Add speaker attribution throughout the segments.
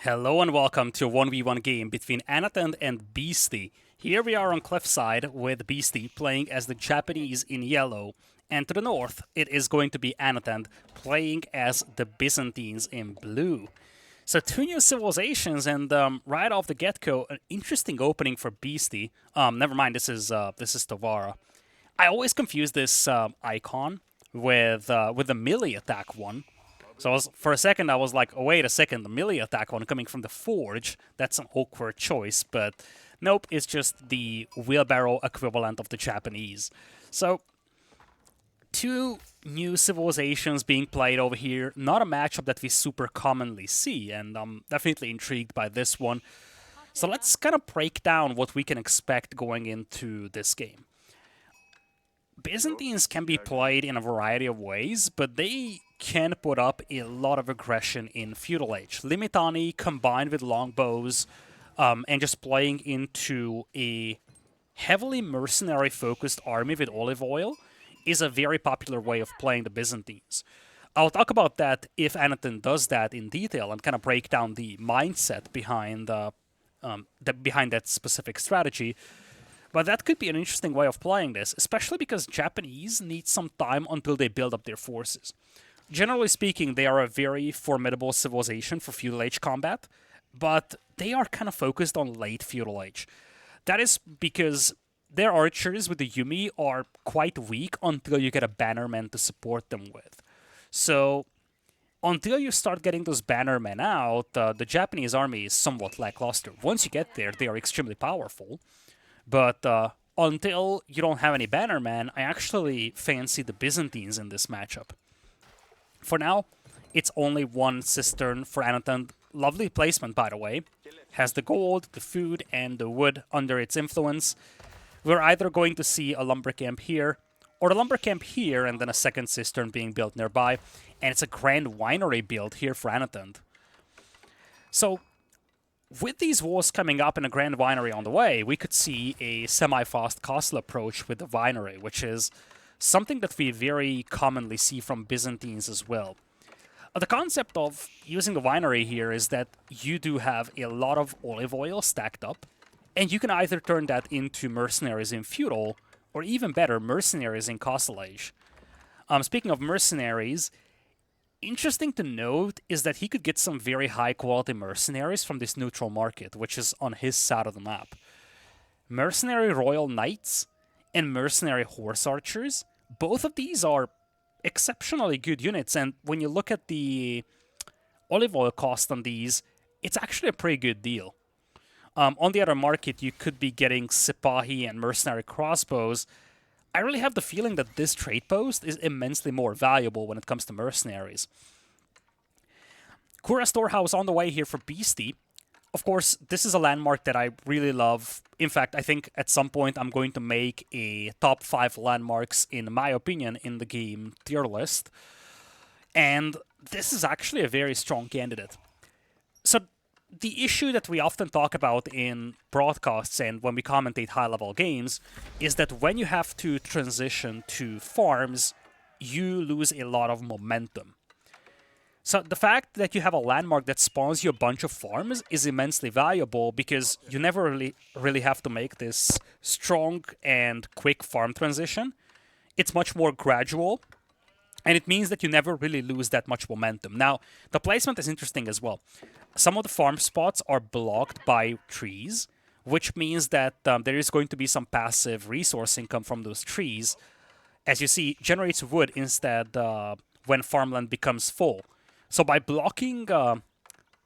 Speaker 1: Hello and welcome to a 1v1 game between Anotand and Beasty. Here we are on Cliffside with Beasty playing as the Japanese in yellow, and to the north it is going to be Anotand playing as the Byzantines in blue. So two new civilizations, and right off the get-go, an interesting opening for Beasty. Never mind, this is Tovara. I always confuse this icon with the melee attack one. So for a second, I was like, oh, wait a second, the melee attack one coming from the Forge, that's an awkward choice, but nope, it's just the wheelbarrow equivalent of the Japanese. So, two new civilizations being played over here, not a matchup that we super commonly see, and I'm definitely intrigued by this one. So let's kind of break down what we can expect going into this game. Byzantines can be played in a variety of ways, but they can put up a lot of aggression in Feudal Age. Limitani combined with longbows and just playing into a heavily mercenary-focused army with olive oil is a very popular way of playing the Byzantines. I'll talk about that if Anotand does that in detail and kind of break down the mindset behind that specific strategy. But that could be an interesting way of playing this, especially because Japanese need some time until they build up their forces. Generally speaking, they are a very formidable civilization for Feudal Age combat, but they are kind of focused on late Feudal Age. That is because their archers with the Yumi are quite weak until you get a bannerman to support them with. So, until you start getting those bannermen out, the Japanese army is somewhat lackluster. Once you get there, they are extremely powerful. But until you don't have any bannermen, I actually fancy the Byzantines in this matchup. For now, it's only one cistern for Anotand. Lovely placement, by the way. Has the gold, the food, and the wood under its influence. We're either going to see a lumber camp here, or a lumber camp here, and then a second cistern being built nearby. And it's a grand winery build here for Anotand. So, with these walls coming up and a grand winery on the way, we could see a semi-fast castle approach with the winery, which is something that we very commonly see from Byzantines as well. The concept of using the winery here is that you do have a lot of olive oil stacked up, and you can either turn that into mercenaries in Feudal, or even better, mercenaries in Castle Age. Speaking of mercenaries, interesting to note is that he could get some very high-quality mercenaries from this neutral market, which is on his side of the map. Mercenary Royal Knights and Mercenary Horse Archers, both of these are exceptionally good units, and when you look at the olive oil cost on these, it's actually a pretty good deal. On the other market, you could be getting Sipahi and Mercenary Crossbows. I really have the feeling that this trade post is immensely more valuable when it comes to mercenaries. Kura Storehouse on the way here for Beasty. Of course, this is a landmark that I really love. In fact, I think at some point I'm going to make a top 5 landmarks, in my opinion, in the game tier list. And this is actually a very strong candidate. So, the issue that we often talk about in broadcasts and when we commentate high-level games is that when you have to transition to farms, you lose a lot of momentum. So the fact that you have a landmark that spawns you a bunch of farms is immensely valuable because you never really have to make this strong and quick farm transition. It's much more gradual, and it means that you never really lose that much momentum. Now, the placement is interesting as well. Some of the farm spots are blocked by trees, which means that there is going to be some passive resource income from those trees. As you see, generates wood instead when farmland becomes full. So by blocking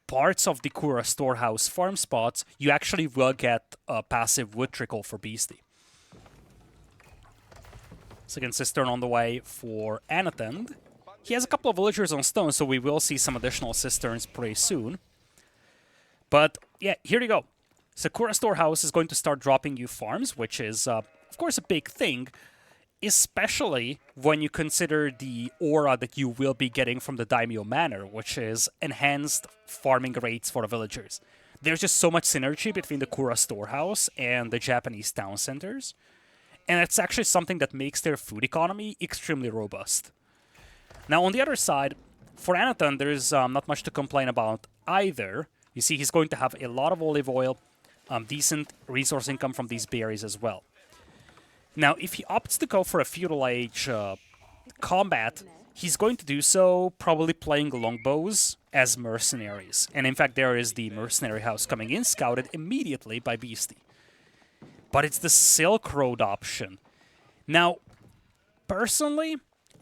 Speaker 1: parts of the Kura Storehouse farm spots, you actually will get a passive wood trickle for Beasty. Second cistern on the way for Anotand. He has a couple of villagers on stone, so we will see some additional cisterns pretty soon. But yeah, here you go. Sakura Storehouse is going to start dropping you farms, which is, of course, a big thing, especially when you consider the aura that you will be getting from the Daimyo Manor, which is enhanced farming rates for the villagers. There's just so much synergy between the Kura Storehouse and the Japanese town centers, and it's actually something that makes their food economy extremely robust. Now, on the other side, for Anotand, there's not much to complain about either. You see, he's going to have a lot of olive oil, decent resource income from these berries as well. Now, if he opts to go for a Feudal Age combat, he's going to do so probably playing longbows as mercenaries. And in fact, there is the mercenary house coming in, scouted immediately by Beasty. But it's the Silk Road option. Now, personally,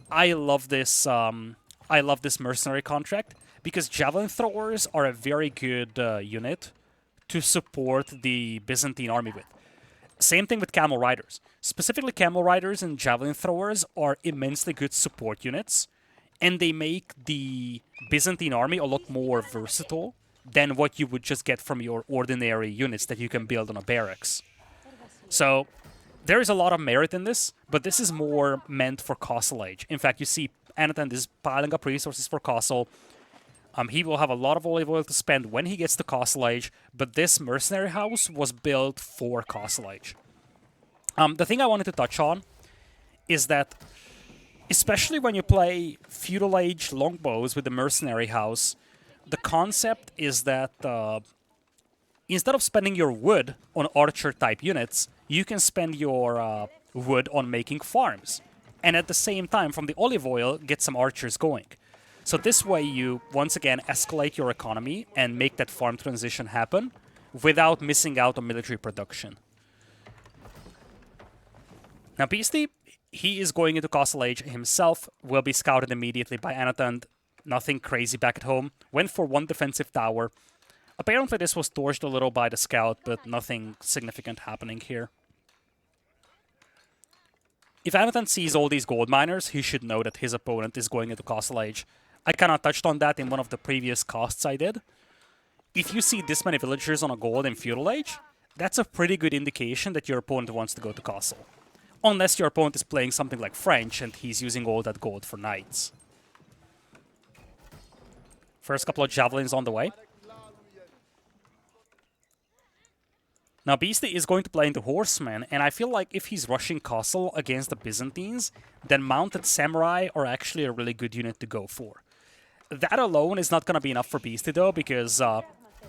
Speaker 1: I love this mercenary contract because javelin throwers are a very good unit to support the Byzantine army with. Same thing with camel riders. Specifically, camel riders and javelin throwers are immensely good support units, and they make the Byzantine army a lot more versatile than what you would just get from your ordinary units that you can build on a barracks. So there is a lot of merit in this, but this is more meant for Castle Age. In fact, you see Anotand is piling up resources for Castle. He will have a lot of olive oil to spend when he gets to Castle Age, but this mercenary house was built for Castle Age. The thing I wanted to touch on is that, especially when you play Feudal Age longbows with the mercenary house, the concept is that instead of spending your wood on archer-type units, you can spend your wood on making farms. And at the same time, from the olive oil, get some archers going. So this way you, once again, escalate your economy and make that farm transition happen without missing out on military production. Now Beasty, he is going into Castle Age himself, will be scouted immediately by Anotand. Nothing crazy back at home. Went for one defensive tower. Apparently this was torched a little by the scout, but nothing significant happening here. If Anotand sees all these gold miners, he should know that his opponent is going into Castle Age. I kind of touched on that in one of the previous casts I did. If you see this many villagers on a gold in Feudal Age, that's a pretty good indication that your opponent wants to go to Castle. Unless your opponent is playing something like French and he's using all that gold for knights. First couple of javelins on the way. Now Beasty is going to play into Horsemen, and I feel like if he's rushing Castle against the Byzantines, then Mounted Samurai are actually a really good unit to go for. That alone is not going to be enough for Beasty though, because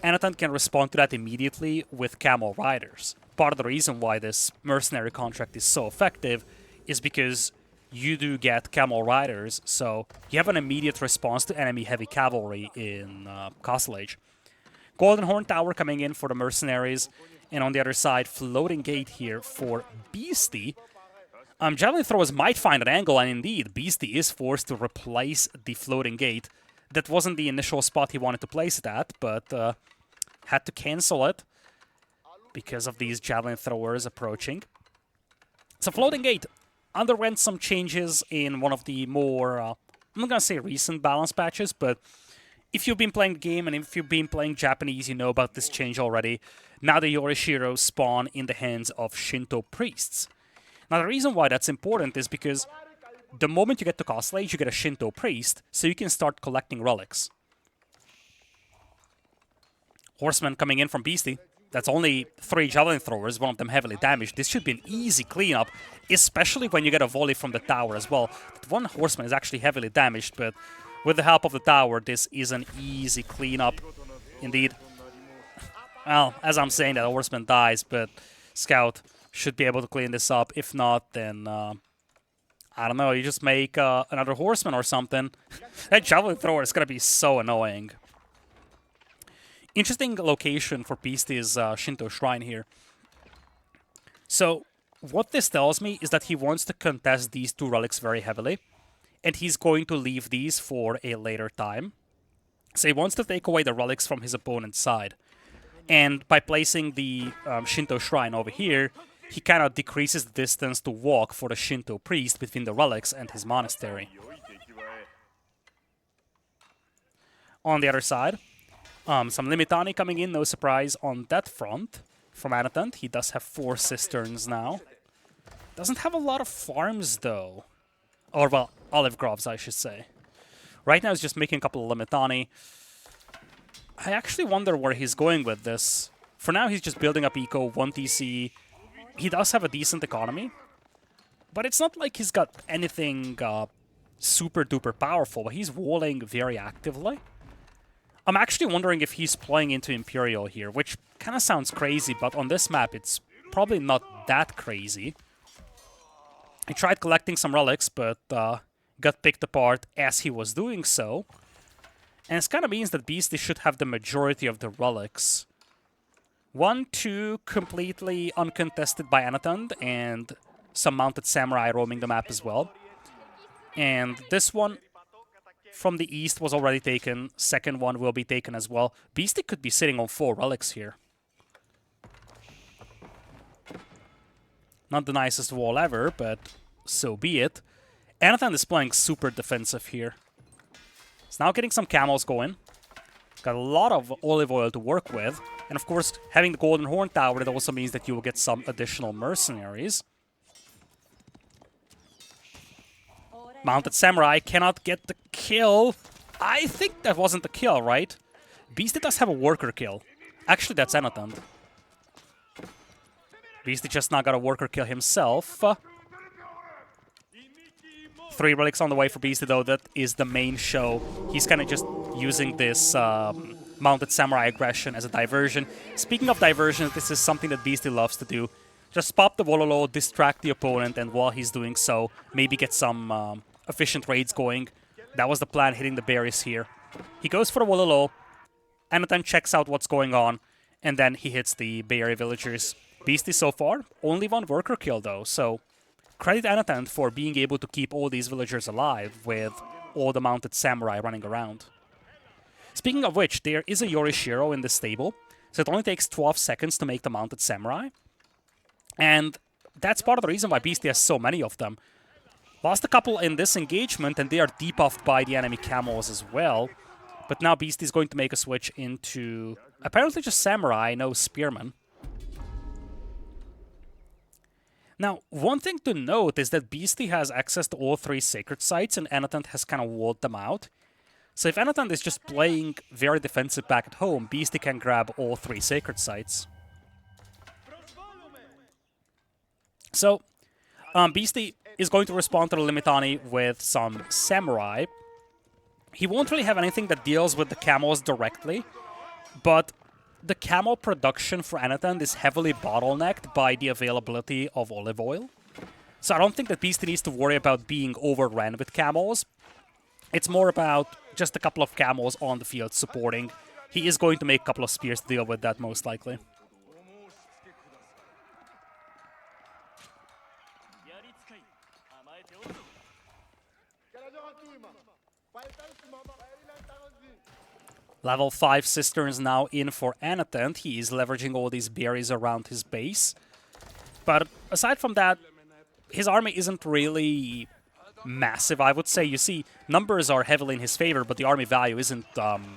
Speaker 1: Anotand can respond to that immediately with Camel Riders. Part of the reason why this mercenary contract is so effective is because you do get Camel Riders, so you have an immediate response to enemy heavy cavalry in Castle Age. Golden Horn Tower coming in for the Mercenaries, and on the other side, Floating Gate here for Beasty. Javelin throwers might find an angle, and indeed, Beasty is forced to replace the Floating Gate. That wasn't the initial spot he wanted to place it at, but had to cancel it because of these Javelin throwers approaching. So Floating Gate underwent some changes in one of the more, I'm not going to say recent balance patches, but if you've been playing the game and if you've been playing Japanese, you know about this change already. Now the Yorishiro spawn in the hands of Shinto priests. Now the reason why that's important is because the moment you get to Castle Age, you get a Shinto priest, so you can start collecting relics. Horsemen coming in from Beasty. That's only 3 javelin throwers, one of them heavily damaged. This should be an easy cleanup, especially when you get a volley from the tower as well. One horseman is actually heavily damaged, but with the help of the tower, this is an easy cleanup. Indeed. Well, as I'm saying that, a horseman dies, but Scout should be able to clean this up. If not, then I don't know, you just make another horseman or something. That javelin thrower is going to be so annoying. Interesting location for Beasty's Shinto Shrine here. So, what this tells me is that he wants to contest these 2 relics very heavily, and he's going to leave these for a later time. So he wants to take away the relics from his opponent's side. And by placing the Shinto Shrine over here, he kind of decreases the distance to walk for the Shinto priest between the relics and his monastery. On the other side, some Limitani coming in, no surprise on that front from Anotand. He does have 4 cisterns now. Doesn't have a lot of farms though. Or, well, olive groves, I should say. Right now he's just making a couple of Limitani. I actually wonder where he's going with this. For now, he's just building up eco, 1 TC. He does have a decent economy. But it's not like he's got anything super duper powerful. He's walling very actively. I'm actually wondering if he's playing into Imperial here, which kind of sounds crazy, but on this map it's probably not that crazy. He tried collecting some relics, but got picked apart as he was doing so. And it kind of means that Beasty should have the majority of the relics. 1, 2 completely uncontested by Anotand, and some mounted samurai roaming the map as well. And this one from the east was already taken. Second one will be taken as well. Beasty could be sitting on 4 relics here. Not the nicest wall ever, but so be it. Anotand is playing super defensive here. He's now getting some camels going. Got a lot of olive oil to work with. And of course, having the Golden Horn Tower, it also means that you will get some additional mercenaries. Mounted Samurai cannot get the kill. I think that wasn't the kill, right? Beasty does have a worker kill. Actually, that's Anotand. Beasty just now got a worker kill himself. 3 relics on the way for Beasty, though. That is the main show. He's kind of just using this mounted samurai aggression as a diversion. Speaking of diversion, this is something that Beasty loves to do. Just pop the Wololo, distract the opponent, and while he's doing so, maybe get some efficient raids going. That was the plan, hitting the berries here. He goes for the Wololo, Anotand checks out what's going on, and then he hits the berry villagers. Beasty so far, only 1 worker kill though, so credit Anotand for being able to keep all these villagers alive with all the mounted samurai running around. Speaking of which, there is a Yorishiro in the stable, so it only takes 12 seconds to make the mounted samurai. And that's part of the reason why Beasty has so many of them. Lost a couple in this engagement, and they are debuffed by the enemy camels as well. But now Beasty is going to make a switch into apparently just samurai, no spearmen. Now, one thing to note is that Beasty has access to all 3 sacred sites, and Anotand has kind of walled them out. So if Anotand is just playing very defensive back at home, Beasty can grab all 3 sacred sites. So, Beasty is going to respond to the Limitani with some samurai. He won't really have anything that deals with the camels directly, but the camel production for Anotand is heavily bottlenecked by the availability of olive oil. So I don't think that Beasty needs to worry about being overrun with camels. It's more about just a couple of camels on the field supporting. He is going to make a couple of spears to deal with that, most likely. Level 5 Cisterns now in for Anotand. He is leveraging all these berries around his base. But aside from that, his army isn't really massive, I would say. You see, numbers are heavily in his favor, but the army value isn't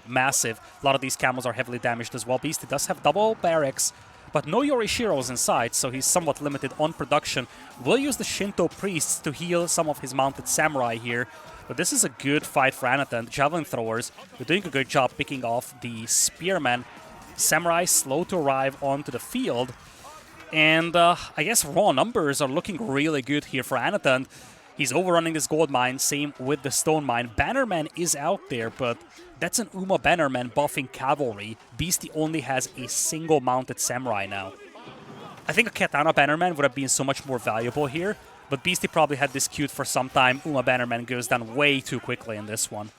Speaker 1: massive. A lot of these camels are heavily damaged as well. Beasty does have double barracks, but no Yorishiros inside, so he's somewhat limited on production. Will use the Shinto priests to heal some of his mounted samurai here. But this is a good fight for Anotand. Javelin throwers, they're doing a good job picking off the spearmen. Samurai slow to arrive onto the field. And I guess raw numbers are looking really good here for Anotand. He's overrunning this gold mine, same with the stone mine. Bannerman is out there, but that's an Uma Bannerman buffing cavalry. Beasty only has a single mounted samurai now. I think a Katana Bannerman would have been so much more valuable here, but Beasty probably had this queued for some time. Uma Bannerman goes down way too quickly in this one.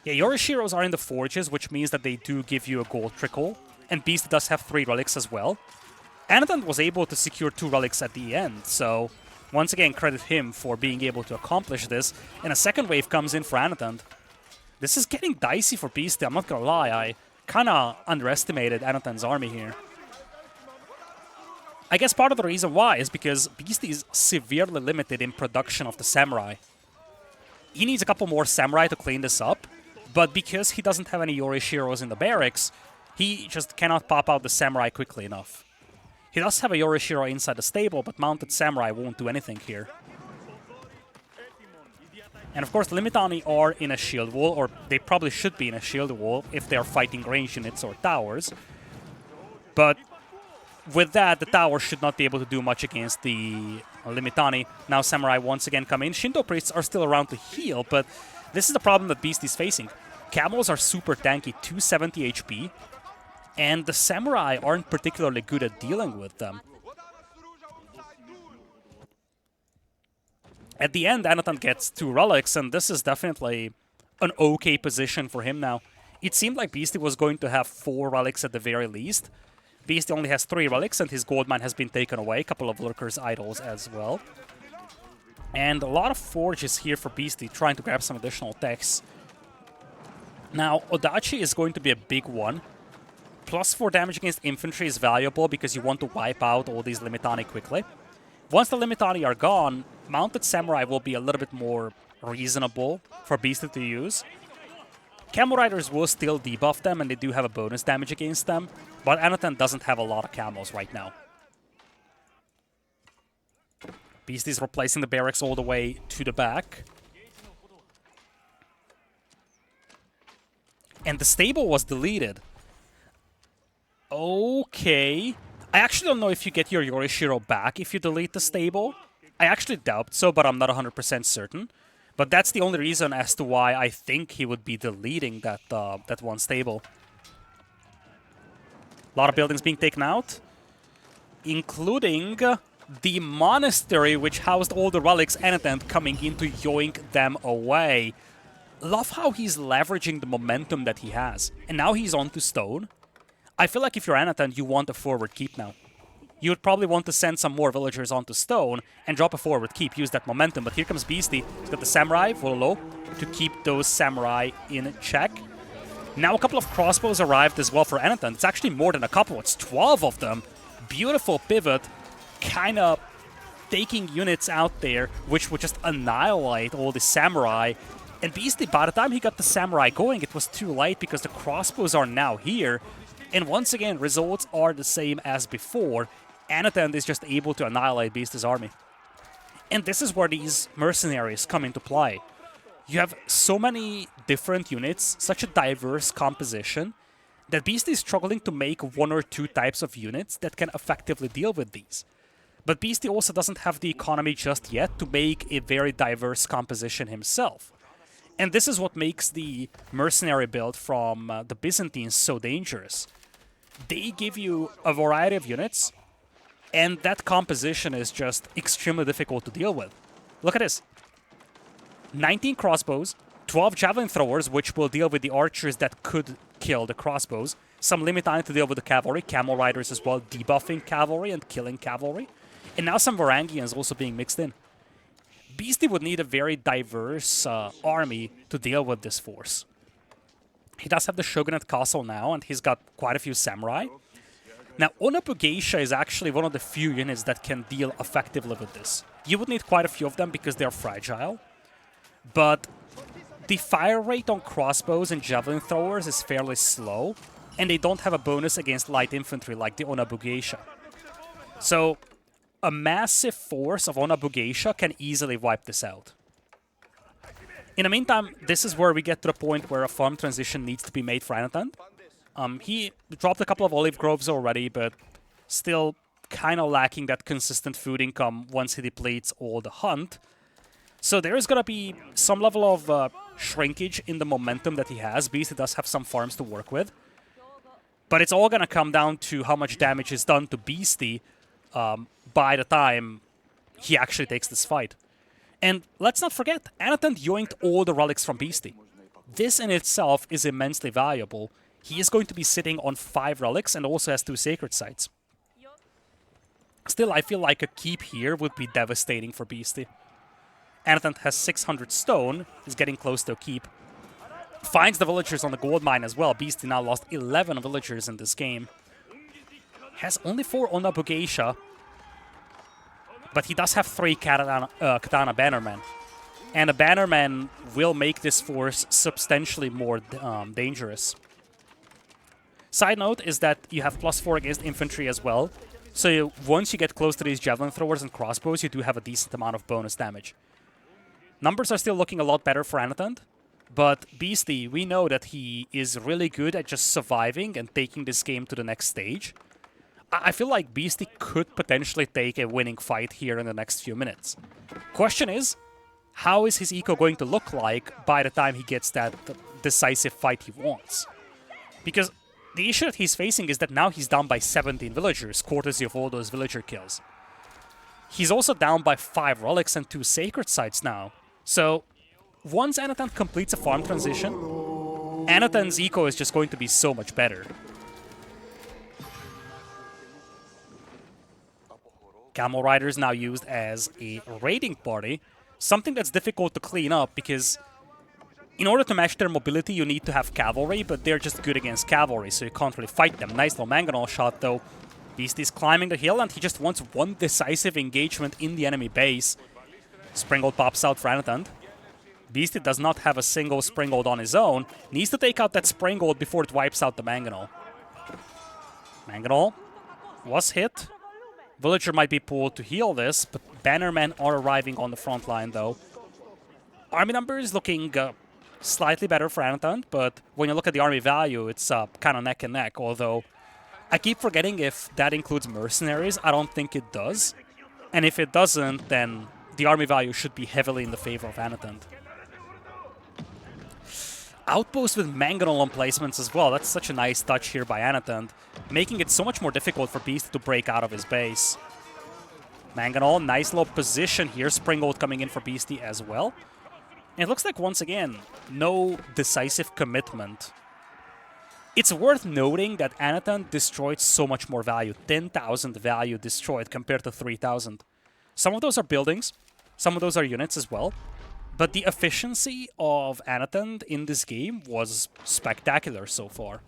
Speaker 1: Yeah, Yorishiros are in the forges, which means that they do give you a gold trickle, and Beasty does have 3 relics as well. Anotand was able to secure 2 relics at the end, so once again, credit him for being able to accomplish this. And a second wave comes in for Anotand. This is getting dicey for Beasty, I'm not gonna lie. I kinda underestimated Anotand's army here. I guess part of the reason why is because Beasty is severely limited in production of the samurai. He needs a couple more samurai to clean this up, but because he doesn't have any Yorishiros in the barracks, he just cannot pop out the samurai quickly enough. He does have a Yorishiro inside the stable, but mounted samurai won't do anything here. And of course, the Limitani are in a shield wall, or they probably should be in a shield wall if they are fighting range units or towers. But with that, the tower should not be able to do much against the Limitani. Now samurai once again come in. Shinto priests are still around to heal, but this is the problem that Beasty's facing. Camels are super tanky, 270 HP, and the Samurai aren't particularly good at dealing with them. At the end, Anotand gets 2 relics, and this is definitely an okay position for him now. It seemed like Beasty was going to have 4 relics at the very least. Beasty only has 3 relics, and his gold mine has been taken away. A couple of Lurker's idols as well. And a lot of forges here for Beasty, trying to grab some additional techs. Now, Odachi is going to be a big one. Plus 4 damage against infantry is valuable because you want to wipe out all these Limitani quickly. Once the Limitani are gone, Mounted Samurai will be a little bit more reasonable for Beasty to use. Camel Riders will still debuff them, and they do have a bonus damage against them, but Anotand doesn't have a lot of camels right now. Beasty's replacing the barracks all the way to the back. And the stable was deleted. Okay. I actually don't know if you get your Yorishiro back if you delete the stable. I actually doubt so, but I'm not 100% certain. But that's the only reason as to why I think he would be deleting that one stable. A lot of buildings being taken out, including the monastery, which housed all the relics, Anotand coming in to yoink them away. Love how he's leveraging the momentum that he has. And now he's onto stone. I feel like if you're Anotand, you want a forward keep now. You would probably want to send some more villagers onto stone and drop a forward keep, use that momentum. But here comes Beasty. He's got the Samurai, Volo, to keep those Samurai in check. Now a couple of crossbows arrived as well for Anotand. It's actually more than a couple, it's 12 of them. Beautiful pivot, kind of taking units out there, which would just annihilate all the Samurai. And Beasty, by the time he got the Samurai going, it was too late because the crossbows are now here. And once again, results are the same as before. Anotand is just able to annihilate Beasty's army. And this is where these mercenaries come into play. You have so many different units, such a diverse composition, that Beasty is struggling to make 1 or 2 types of units that can effectively deal with these. But Beasty also doesn't have the economy just yet to make a very diverse composition himself. And this is what makes the mercenary build from the Byzantines so dangerous. They give you a variety of units, and that composition is just extremely difficult to deal with. Look at this. 19 crossbows, 12 javelin throwers, which will deal with the archers that could kill the crossbows. Some Limitani to deal with the cavalry, camel riders as well, debuffing cavalry and killing cavalry. And now some Varangians also being mixed in. Beasty would need a very diverse army to deal with this force. He does have the Shogunate Castle now, and he's got quite a few samurai. Now, Onabu is actually one of the few units that can deal effectively with this. You would need quite a few of them because they're fragile. But the fire rate on crossbows and javelin throwers is fairly slow, and they don't have a bonus against light infantry like the Onabu. So, a massive force of Onabu can easily wipe this out. In the meantime, this is where we get to the point where a farm transition needs to be made for Anotand. He dropped a couple of olive groves already, but still kind of lacking that consistent food income once he depletes all the hunt. So there is going to be some level of shrinkage in the momentum that he has. Beasty does have some farms to work with. But it's all going to come down to how much damage is done to Beasty by the time he actually takes this fight. And let's not forget, Anotand yoinked all the relics from Beasty. This in itself is immensely valuable. He is going to be sitting on 5 relics and also has 2 sacred sites. Still, I feel like a keep here would be devastating for Beasty. Anotand has 600 stone, is getting close to a keep. Finds the villagers on the gold mine as well. Beasty now lost 11 villagers in this game. Has only 4 Onabu, but he does have 3 Katana Bannermen. And a Bannerman will make this force substantially more dangerous. Side note is that you have +4 against infantry as well. So once you get close to these javelin throwers and crossbows, you do have a decent amount of bonus damage. Numbers are still looking a lot better for Anotand. But Beasty, we know that he is really good at just surviving and taking this game to the next stage. I feel like Beasty could potentially take a winning fight here in the next few minutes. Question is, how is his eco going to look like by the time he gets that decisive fight he wants. Because the issue that he's facing is that now he's down by 17 villagers, courtesy of all those villager kills. He's also down by 5 relics and 2 sacred sites now. So, once Anotand completes a farm transition, Anotand's eco is just going to be so much better. Camel Riders now used as a raiding party, something that's difficult to clean up because in order to match their mobility you need to have cavalry, but they're just good against cavalry, so you can't really fight them. Nice little mangonel shot though. Beastie's climbing the hill and he just wants one decisive engagement in the enemy base. Springald pops out for Anotand. Beastie does not have a single Springald on his own. Needs to take out that Springald before it wipes out the mangonel. Mangonel was hit. Villager might be pulled to heal this, but bannermen are arriving on the front line though. Army numbers looking slightly better for Anotand, but when you look at the army value, it's kind of neck and neck, although I keep forgetting if that includes mercenaries. I don't think it does. And if it doesn't, then the army value should be heavily in the favor of Anotand. Outpost with mangonel emplacements as well. That's such a nice touch here by Anotand, making it so much more difficult for Beast to break out of his base. Mangonel, nice little position here. Springald coming in for Beastie as well. And it looks like, once again, no decisive commitment. It's worth noting that Anotand destroyed so much more value. 10,000 value destroyed compared to 3,000. Some of those are buildings. Some of those are units as well. But the efficiency of Anotand in this game was spectacular so far.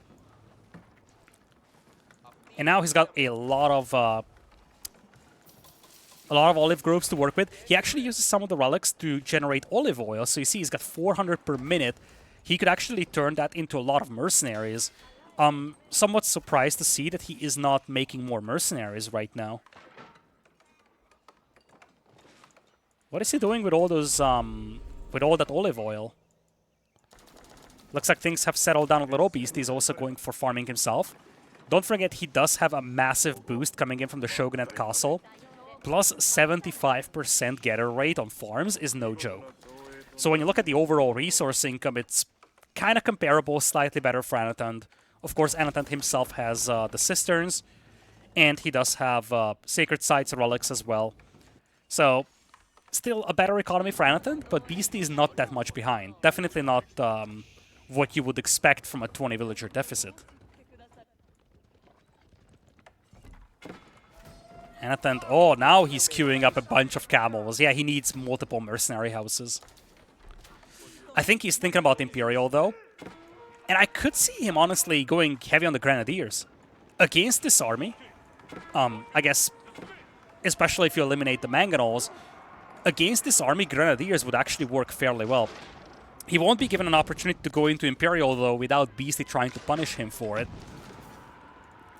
Speaker 1: And now he's got a lot of olive groves to work with. He actually uses some of the relics to generate olive oil. So you see he's got 400 per minute. He could actually turn that into a lot of mercenaries. Somewhat surprised to see that he is not making more mercenaries right now. What is he doing with all those, with all that olive oil? Looks like things have settled down a little. Beastie's also going for farming himself. Don't forget, he does have a massive boost coming in from the Shogunate Castle. Plus 75% getter rate on farms is no joke. So when you look at the overall resource income, it's kind of comparable, slightly better for Anotand. Of course, Anotand himself has the cisterns, and he does have sacred sites and relics as well. So still a better economy for Anotand, but Beastie is not that much behind. Definitely not what you would expect from a 20 villager deficit. Anotand, oh, now he's queuing up a bunch of camels. Yeah, he needs multiple mercenary houses. I think he's thinking about Imperial, though. And I could see him, honestly, going heavy on the Grenadiers. Against this army, I guess, especially if you eliminate the Mangonels, against this army, Grenadiers would actually work fairly well. He won't be given an opportunity to go into Imperial, though, without Beastie trying to punish him for it.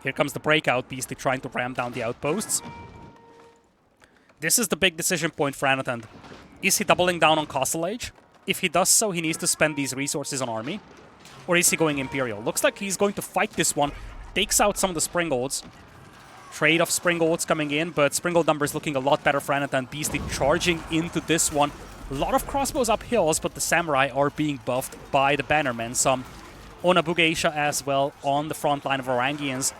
Speaker 1: Here comes the breakout, Beastie trying to ram down the outposts. This is the big decision point for Anotand. Is he doubling down on Castle Age? If he does so, he needs to spend these resources on army. Or is he going Imperial? Looks like he's going to fight this one. Takes out some of the Springolds. Trade of Springolds coming in, but Springold numbers looking a lot better for Anotand. Beastie charging into this one. A lot of crossbows up hills, but the Samurai are being buffed by the Bannermen. Some Onabugeisha as well on the front line of Varangians.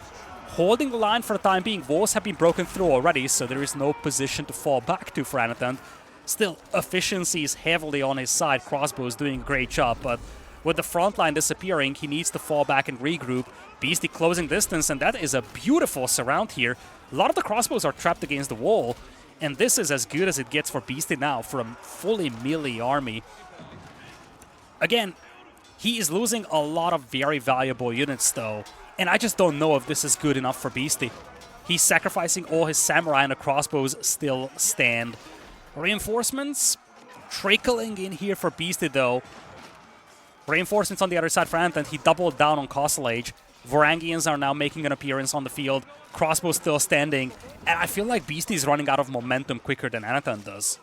Speaker 1: Holding the line for the time being. Walls have been broken through already, so there is no position to fall back to for Anotand. Still, efficiency is heavily on his side. Crossbows doing a great job, but with the front line disappearing, he needs to fall back and regroup. Beastie closing distance, and that is a beautiful surround here. A lot of the crossbows are trapped against the wall, and this is as good as it gets for Beastie now for a fully melee army. Again, he is losing a lot of very valuable units, though, and I just don't know if this is good enough for Beastie. He's sacrificing all his samurai, and the crossbows still stand. Reinforcements trickling in here for Beastie, though. Reinforcements on the other side for Anotand. He doubled down on Castle Age. Varangians are now making an appearance on the field. Crossbow still standing. And I feel like Beastie is running out of momentum quicker than Anotand does.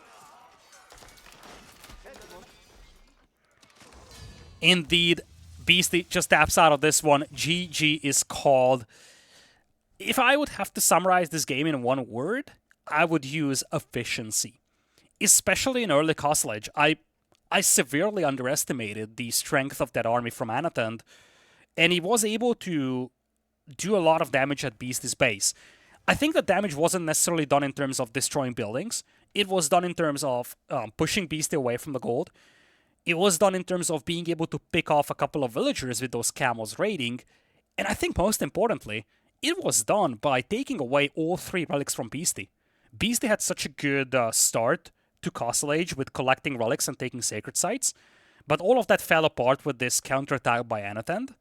Speaker 1: Indeed, Beastie just taps out of this one. GG is called. If I would have to summarize this game in one word, I would use efficiency. Especially in early Castle Age. I I severely underestimated the strength of that army from Anotand, and he was able to do a lot of damage at Beast's base. I think the damage wasn't necessarily done in terms of destroying buildings. It was done in terms of pushing Beastie away from the gold. It was done in terms of being able to pick off a couple of villagers with those camels raiding. And I think most importantly, it was done by taking away all 3 relics from Beastie. Beastie had such a good start to Castle Age with collecting relics and taking sacred sites, but all of that fell apart with this counterattack by Anotand.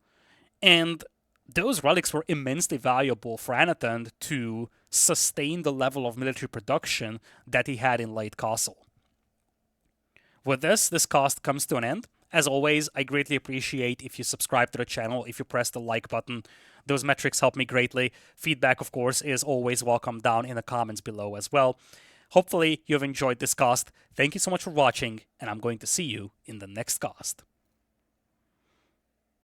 Speaker 1: And those relics were immensely valuable for Anotand to sustain the level of military production that he had in late Castle. With this cast comes to an end. As always, I greatly appreciate if you subscribe to the channel, if you press the like button. Those metrics help me greatly. Feedback, of course, is always welcome down in the comments below as well. Hopefully, you've enjoyed this cast. Thank you so much for watching, and I'm going to see you in the next cast.